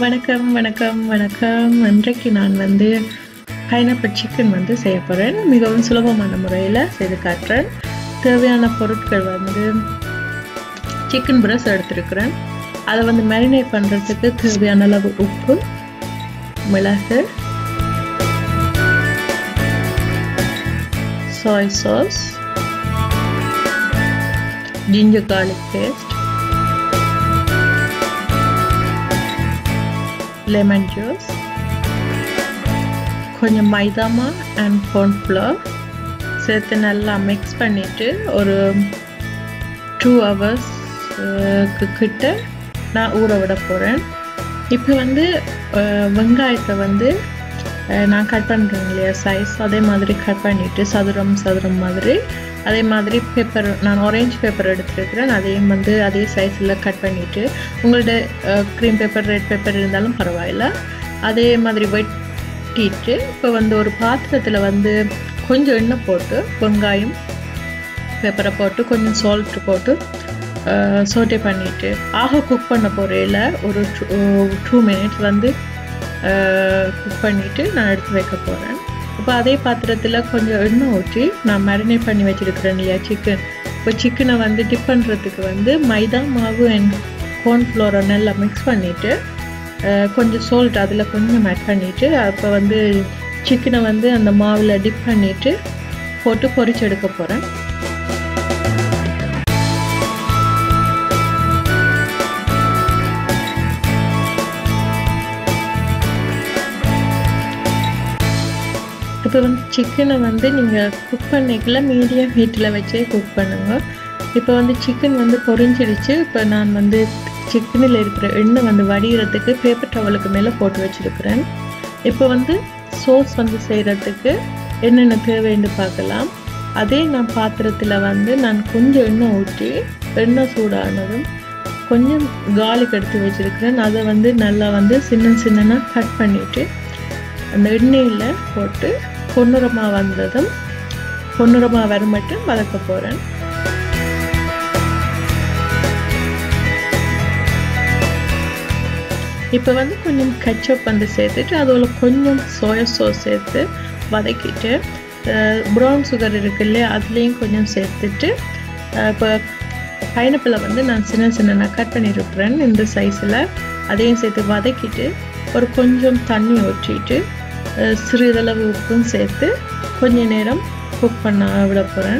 வணக்கம் வணக்கம் வணக்கம். இன்றைக்கு நான் வந்து பைனாப்பிள் சிக்கன் வந்து செய்ய போகிறேன். மிகவும் சுலபமான முறையில் செய்து காட்டுறேன். தேவையான பொருட்கள் வந்து சிக்கன் பிரஸ்ட் எடுத்துருக்கிறேன். அதை வந்து மேரினேட் பண்ணுறதுக்கு தேவையான அளவு உப்பு, மிளகு, soy sauce, ginger garlic paste, lemon juice, கொஞ்சம் மைதா மாவு and corn flour சேர்த்து நல்லா மிக்ஸ் பண்ணிட்டு ஒரு 2 hours கிட்ட நான் ஊற விட போகிறேன். இப்போ வந்து வெங்காயத்தை வந்து நான் கட் பண்ணுறேன் இல்லையா சைஸ், அதே மாதிரி கட் பண்ணிவிட்டு சதுரம் மாதிரி அதே மாதிரி பேப்பர், நான் ஆரஞ்சு பேப்பர் எடுத்துருக்கிறேன், அதையும் வந்து அதே சைஸில் கட் பண்ணிவிட்டு, உங்கள்ட்ட க்ரீம் பேப்பர் ரெட் பேப்பர் இருந்தாலும் பரவாயில்ல, அதே மாதிரி வெட்டிட்டு இப்போ வந்து ஒரு பாத்திரத்தில் வந்து கொஞ்சம் எண்ணெய் போட்டு வெங்காயம் பேப்பரை போட்டு கொஞ்சம் சால்ட் போட்டு சோட்டே பண்ணிவிட்டு குக் பண்ண போகிறேல ஒரு 2 minutes வந்து குக் பண்ணிவிட்டு நான் எடுத்து வைக்க போகிறேன். இப்போ அதே பாத்திரத்தில் கொஞ்சம் எண்ணெய் ஊற்றி நான் மேரினேட் பண்ணி வச்சுருக்கிறேன் இல்லையா சிக்கன். இப்போ சிக்கனை வந்து டிப் பண்ணுறதுக்கு வந்து மைதா மாவு அண்ட் கார்ன்ஃப்ளோரை நல்லா மிக்ஸ் பண்ணிவிட்டு கொஞ்சம் சால்ட் அதில் கொஞ்சம் ஆட் பண்ணிவிட்டு அப்போ வந்து சிக்கனை வந்து அந்த மாவில் டிப் பண்ணிவிட்டு போட்டு பொரிச்சு எடுக்க போகிறேன். இப்போ வந்து சிக்கனை வந்து நீங்கள் குக் பண்ணிக்கல மீடியம் ஹீட்டில் வச்சே குக் பண்ணுங்கள். இப்போ வந்து சிக்கன் வந்து பொரிஞ்சிடுச்சு. இப்போ நான் வந்து சிக்கனில் இருக்கிற எண்ணெய் வந்து வடிகிறதுக்கு பேப்பர் டவலுக்கு மேலே போட்டு வச்சுருக்கிறேன். இப்போ வந்து சோஸ் வந்து செய்கிறதுக்கு என்னென்ன தேவைன்னு பார்க்கலாம். அதே நான் பாத்திரத்தில் வந்து நான் கொஞ்சம் எண்ணெய் ஊற்றி எண்ணெய் சூடானதும் கொஞ்சம் கார்லிக் எடுத்து வச்சுருக்கிறேன். அதை வந்து நல்லா வந்து சின்ன கட் பண்ணிவிட்டு அந்த எண்ணெயில் போட்டு பொன்னிறமாக வந்ததும் பொன்னிறமாக வர மட்டும் வதக்க போகிறேன். இப்போ வந்து கொஞ்சம் கெச்சப் வந்து சேர்த்துட்டு அதோட கொஞ்சம் சோயா சாஸ் சேர்த்து வதக்கிட்டு ப்ரௌன் சுகர் இருக்கு இல்லையா அதுலேயும் கொஞ்சம் சேர்த்துட்டு இப்போ பைனாப்பிளை வந்து நான் சின்ன கட் பண்ணியிருக்கிறேன் இந்த சைஸில், அதையும் சேர்த்து வதக்கிட்டு ஒரு கொஞ்சம் தண்ணி ஊற்றிட்டு சிறிதளவு உப்பும் சேர்த்து கொஞ்ச நேரம் குக் பண்ண விட போகிறேன்.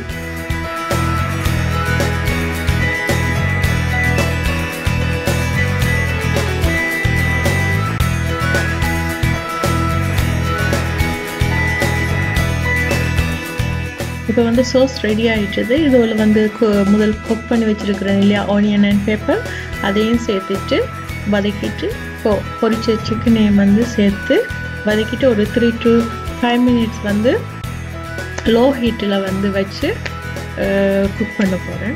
இப்போ வந்து சோஸ் ரெடி ஆகிட்டுது. இதில் வந்து முதல் குக் பண்ணி வச்சுருக்கிறேன் இல்லையா ஆனியன் அண்ட் பேப்பர், அதையும் சேர்த்துட்டு வதக்கிட்டு பொரிச்ச சிக்கனையும் வந்து சேர்த்து வதக்கிட்டு ஒரு 3 to 5 minutes வந்து லோ ஹீட்டில் வந்து வச்சு குக் பண்ண போகிறேன்.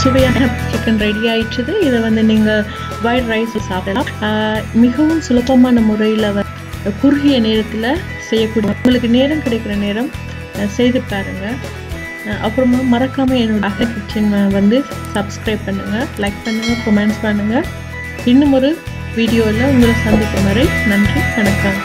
சுவையான சிக்கன் ரெடி ஆயிடுச்சு. இதை வந்து நீங்கள் ஒயிட் ரைஸ் சாப்பிடலாம். மிகவும் சுலபமான முறையில் குறுகிய நேரத்தில் செய்யக்கூடிய, உங்களுக்கு நேரம் கிடைக்கிற நேரம் செய்து பாருங்கள். அப்புறமா மறக்காமல் என்னோட கிச்சன் வந்து சப்ஸ்கிரைப் பண்ணுங்கள், லைக் பண்ணுங்கள், கமெண்ட்ஸ் பண்ணுங்கள். இன்னும் ஒரு வீடியோவில் உங்களை சந்திக்கும் வரை நன்றி, வணக்கம்.